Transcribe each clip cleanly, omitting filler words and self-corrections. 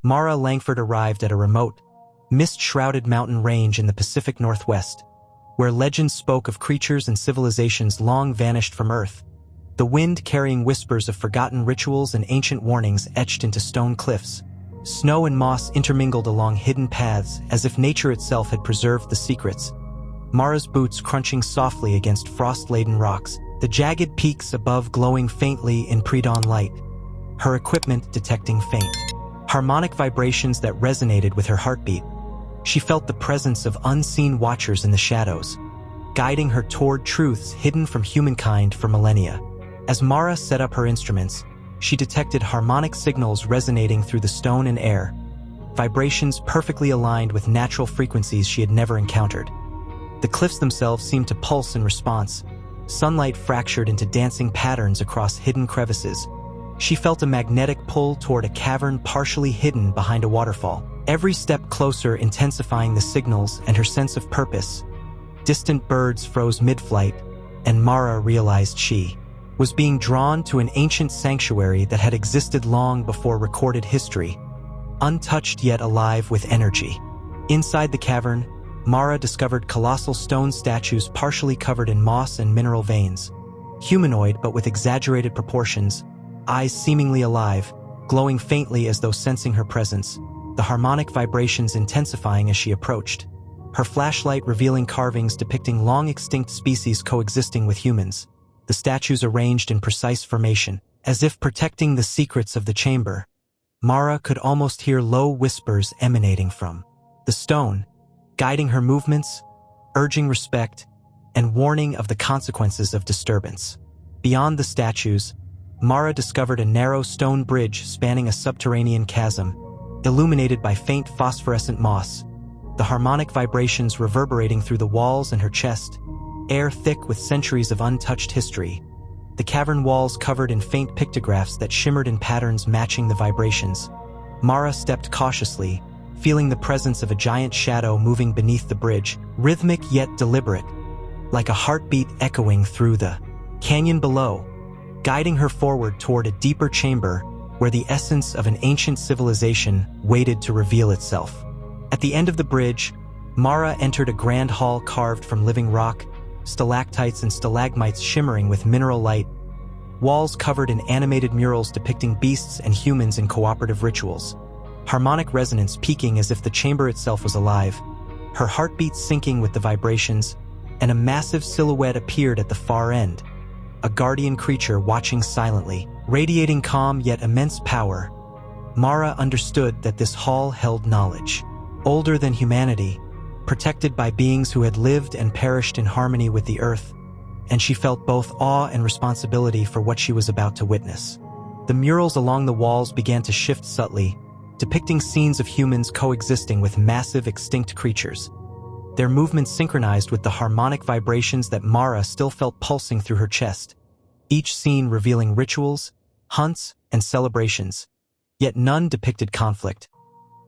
Mara Langford arrived at a remote, mist-shrouded mountain range in the Pacific Northwest, where legends spoke of creatures and civilizations long vanished from Earth. The wind carrying whispers of forgotten rituals and ancient warnings etched into stone cliffs. Snow and moss intermingled along hidden paths as if nature itself had preserved the secrets. Mara's boots crunching softly against frost-laden rocks, the jagged peaks above glowing faintly in pre-dawn light. Her equipment detecting faint, harmonic vibrations that resonated with her heartbeat. She felt the presence of unseen watchers in the shadows, guiding her toward truths hidden from humankind for millennia. As Mara set up her instruments, she detected harmonic signals resonating through the stone and air, vibrations perfectly aligned with natural frequencies she had never encountered. The cliffs themselves seemed to pulse in response, sunlight fractured into dancing patterns across hidden crevices. She felt a magnetic pull toward a cavern partially hidden behind a waterfall, every step closer intensifying the signals and her sense of purpose. Distant birds froze mid-flight, and Mara realized she was being drawn to an ancient sanctuary that had existed long before recorded history, untouched yet alive with energy. Inside the cavern, Mara discovered colossal stone statues partially covered in moss and mineral veins. Humanoid but with exaggerated proportions, eyes seemingly alive, glowing faintly as though sensing her presence, the harmonic vibrations intensifying as she approached. Her flashlight revealing carvings depicting long-extinct species coexisting with humans, the statues arranged in precise formation, as if protecting the secrets of the chamber. Mara could almost hear low whispers emanating from the stone, guiding her movements, urging respect, and warning of the consequences of disturbance. Beyond the statues, Mara discovered a narrow stone bridge spanning a subterranean chasm, illuminated by faint phosphorescent moss, the harmonic vibrations reverberating through the walls and her chest, air thick with centuries of untouched history. The cavern walls covered in faint pictographs that shimmered in patterns matching the vibrations. Mara stepped cautiously, feeling the presence of a giant shadow moving beneath the bridge, rhythmic yet deliberate, like a heartbeat echoing through the canyon below, guiding her forward toward a deeper chamber where the essence of an ancient civilization waited to reveal itself. At the end of the bridge, Mara entered a grand hall carved from living rock, stalactites and stalagmites shimmering with mineral light, walls covered in animated murals depicting beasts and humans in cooperative rituals, harmonic resonance peaking as if the chamber itself was alive, her heartbeat syncing with the vibrations, and a massive silhouette appeared at the far end, a guardian creature watching silently, radiating calm yet immense power. Mara understood that this hall held knowledge, older than humanity, protected by beings who had lived and perished in harmony with the earth, and she felt both awe and responsibility for what she was about to witness. The murals along the walls began to shift subtly, depicting scenes of humans coexisting with massive extinct creatures, their movements synchronized with the harmonic vibrations that Mara still felt pulsing through her chest, each scene revealing rituals, hunts, and celebrations, yet none depicted conflict.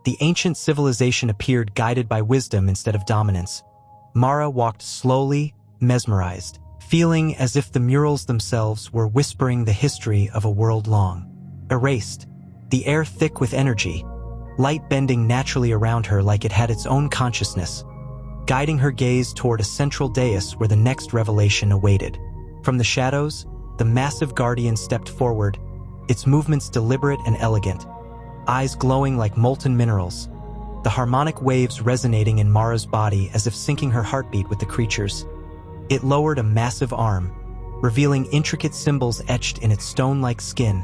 The ancient civilization appeared guided by wisdom instead of dominance. Mara walked slowly, mesmerized, feeling as if the murals themselves were whispering the history of a world long erased, the air thick with energy, light bending naturally around her like it had its own consciousness, guiding her gaze toward a central dais where the next revelation awaited. From the shadows, the massive guardian stepped forward, its movements deliberate and elegant, eyes glowing like molten minerals, the harmonic waves resonating in Mara's body as if syncing her heartbeat with the creature's. It lowered a massive arm, revealing intricate symbols etched in its stone-like skin,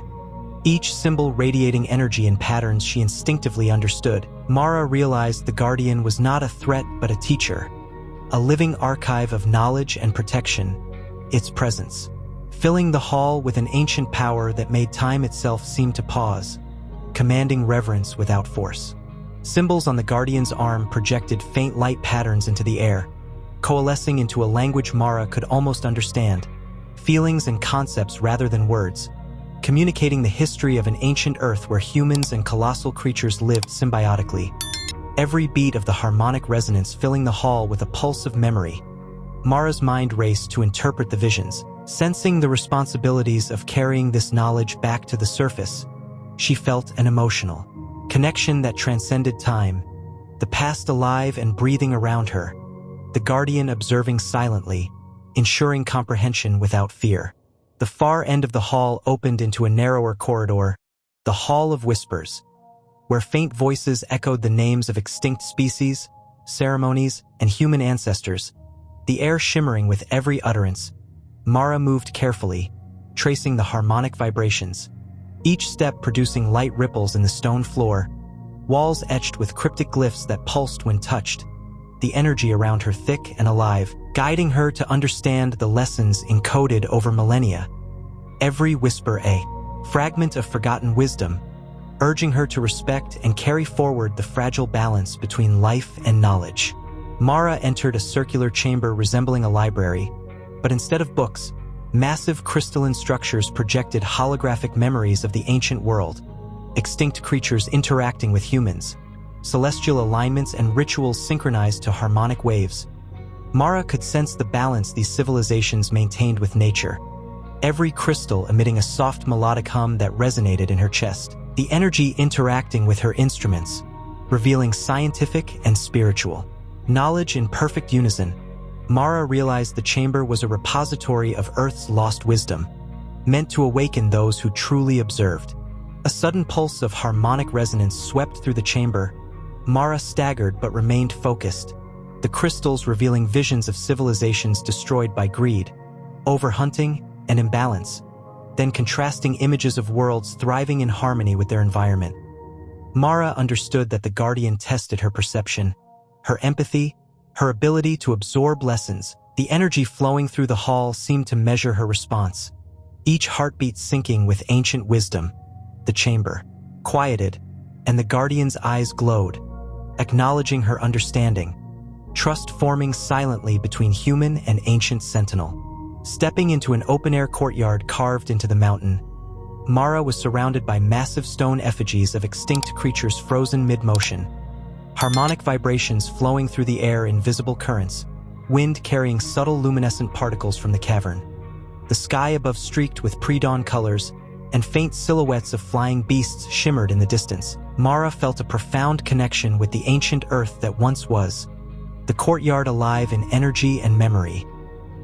each symbol radiating energy in patterns she instinctively understood. Mara realized the guardian was not a threat but a teacher, a living archive of knowledge and protection, its presence filling the hall with an ancient power that made time itself seem to pause, commanding reverence without force. Symbols on the guardian's arm projected faint light patterns into the air, coalescing into a language Mara could almost understand, feelings and concepts rather than words, communicating the history of an ancient Earth where humans and colossal creatures lived symbiotically. Every beat of the harmonic resonance filling the hall with a pulse of memory. Mara's mind raced to interpret the visions, sensing the responsibilities of carrying this knowledge back to the surface. She felt an emotional connection that transcended time, the past alive and breathing around her, the guardian observing silently, ensuring comprehension without fear. The far end of the hall opened into a narrower corridor, the Hall of Whispers, where faint voices echoed the names of extinct species, ceremonies, and human ancestors, the air shimmering with every utterance. Mara moved carefully, tracing the harmonic vibrations, each step producing light ripples in the stone floor, walls etched with cryptic glyphs that pulsed when touched, the energy around her thick and alive, guiding her to understand the lessons encoded over millennia. Every whisper a fragment of forgotten wisdom, urging her to respect and carry forward the fragile balance between life and knowledge. Mara entered a circular chamber resembling a library, but instead of books, massive crystalline structures projected holographic memories of the ancient world, extinct creatures interacting with humans, celestial alignments and rituals synchronized to harmonic waves. Mara could sense the balance these civilizations maintained with nature, every crystal emitting a soft melodic hum that resonated in her chest, the energy interacting with her instruments, revealing scientific and spiritual knowledge in perfect unison. Mara realized the chamber was a repository of Earth's lost wisdom, meant to awaken those who truly observed. A sudden pulse of harmonic resonance swept through the chamber. Mara staggered but remained focused, the crystals revealing visions of civilizations destroyed by greed, overhunting, and imbalance, then contrasting images of worlds thriving in harmony with their environment. Mara understood that the Guardian tested her perception, her empathy, her ability to absorb lessons. The energy flowing through the hall seemed to measure her response, each heartbeat syncing with ancient wisdom. The chamber quieted, and the Guardian's eyes glowed, acknowledging her understanding, trust forming silently between human and ancient sentinel. Stepping into an open-air courtyard carved into the mountain, Mara was surrounded by massive stone effigies of extinct creatures frozen mid-motion, harmonic vibrations flowing through the air in visible currents, wind carrying subtle luminescent particles from the cavern. The sky above streaked with pre-dawn colors, and faint silhouettes of flying beasts shimmered in the distance. Mara felt a profound connection with the ancient earth that once was, the courtyard alive in energy and memory.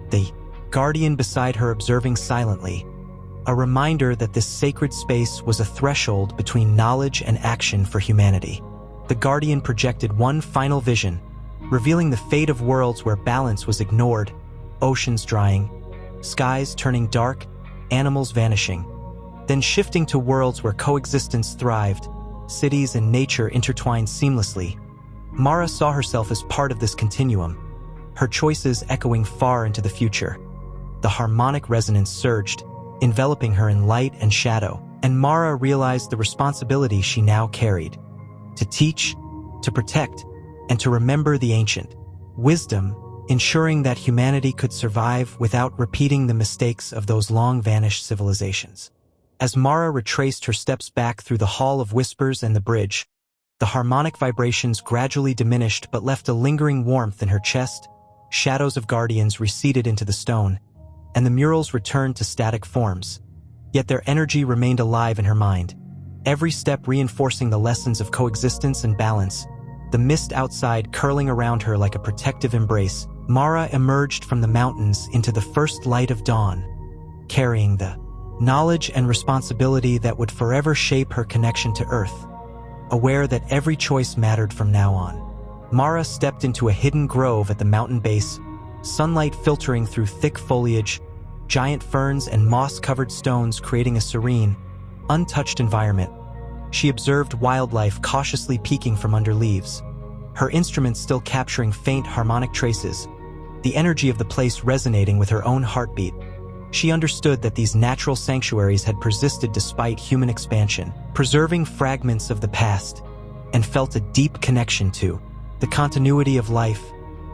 The Guardian beside her observing silently, a reminder that this sacred space was a threshold between knowledge and action for humanity. The Guardian projected one final vision, revealing the fate of worlds where balance was ignored, oceans drying, skies turning dark, animals vanishing, then shifting to worlds where coexistence thrived, cities and nature intertwined seamlessly. Mara saw herself as part of this continuum, her choices echoing far into the future. The harmonic resonance surged, enveloping her in light and shadow, and Mara realized the responsibility she now carried: to teach, to protect, and to remember the ancient wisdom, ensuring that humanity could survive without repeating the mistakes of those long-vanished civilizations. As Mara retraced her steps back through the Hall of Whispers and the bridge, the harmonic vibrations gradually diminished but left a lingering warmth in her chest. Shadows of guardians receded into the stone, and the murals returned to static forms. Yet their energy remained alive in her mind, every step reinforcing the lessons of coexistence and balance. The mist outside curling around her like a protective embrace, Mara emerged from the mountains into the first light of dawn, carrying the knowledge and responsibility that would forever shape her connection to Earth. Aware that every choice mattered from now on, Mara stepped into a hidden grove at the mountain base, sunlight filtering through thick foliage, giant ferns and moss-covered stones creating a serene, untouched environment. She observed wildlife cautiously peeking from under leaves, her instruments still capturing faint harmonic traces, the energy of the place resonating with her own heartbeat. She understood that these natural sanctuaries had persisted despite human expansion, preserving fragments of the past, and felt a deep connection to the continuity of life,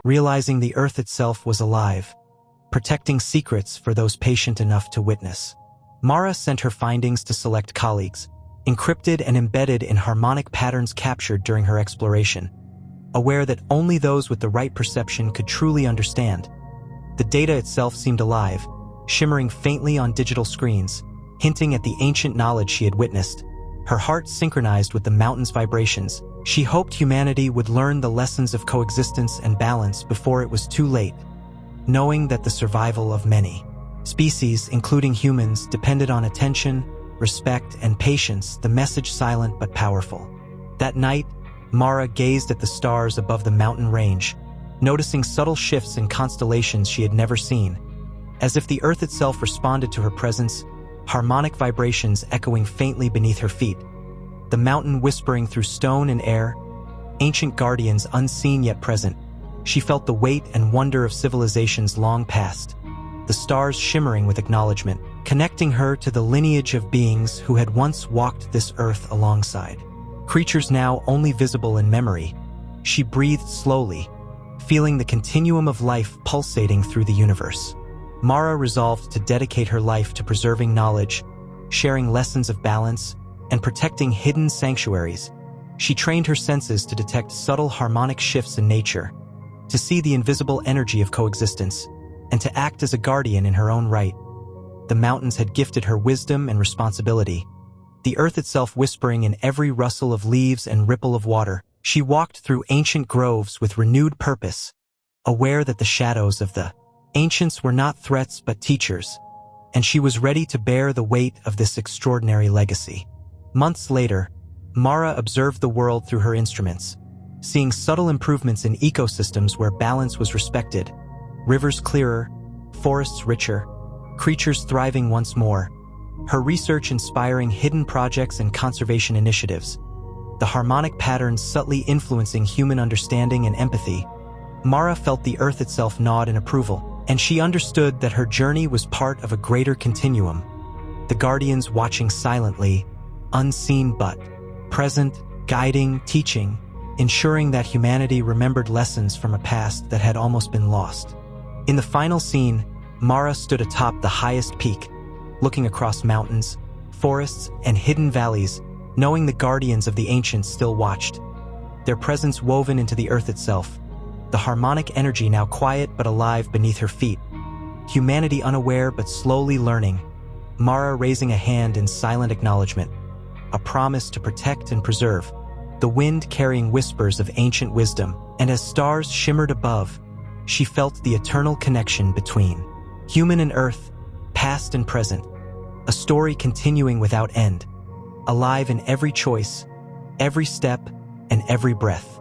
realizing the earth itself was alive, protecting secrets for those patient enough to witness. Mara sent her findings to select colleagues, encrypted and embedded in harmonic patterns captured during her exploration, aware that only those with the right perception could truly understand. The data itself seemed alive, shimmering faintly on digital screens, hinting at the ancient knowledge she had witnessed. her heart synchronized with the mountain's vibrations. She hoped humanity would learn the lessons of coexistence and balance before it was too late, knowing that the survival of many species, including humans, depended on attention, respect, and patience, the message silent but powerful. That night, Mara gazed at the stars above the mountain range, noticing subtle shifts in constellations she had never seen. As if the earth itself responded to her presence, harmonic vibrations echoing faintly beneath her feet, the mountain whispering through stone and air, ancient guardians unseen yet present. She felt the weight and wonder of civilizations long past, the stars shimmering with acknowledgement, connecting her to the lineage of beings who had once walked this earth alongside. Creatures now only visible in memory, she breathed slowly, feeling the continuum of life pulsating through the universe. Mara resolved to dedicate her life to preserving knowledge, sharing lessons of balance, and protecting hidden sanctuaries. She trained her senses to detect subtle harmonic shifts in nature, to see the invisible energy of coexistence, and to act as a guardian in her own right. The mountains had gifted her wisdom and responsibility, the earth itself whispering in every rustle of leaves and ripple of water. She walked through ancient groves with renewed purpose, aware that the shadows of the ancients were not threats but teachers, and she was ready to bear the weight of this extraordinary legacy. Months later, Mara observed the world through her instruments, seeing subtle improvements in ecosystems where balance was respected, rivers clearer, forests richer, creatures thriving once more. Her research inspiring hidden projects and conservation initiatives, the harmonic patterns subtly influencing human understanding and empathy. Mara felt the earth itself nod in approval, and she understood that her journey was part of a greater continuum, the guardians watching silently, unseen but present, guiding, teaching, ensuring that humanity remembered lessons from a past that had almost been lost. In the final scene, Mara stood atop the highest peak, looking across mountains, forests, and hidden valleys, knowing the guardians of the ancients still watched, their presence woven into the earth itself, the harmonic energy now quiet but alive beneath her feet. Humanity unaware but slowly learning, Mara raising a hand in silent acknowledgement, a promise to protect and preserve, the wind carrying whispers of ancient wisdom, and as stars shimmered above, she felt the eternal connection between human and earth, past and present, a story continuing without end, alive in every choice, every step, and every breath.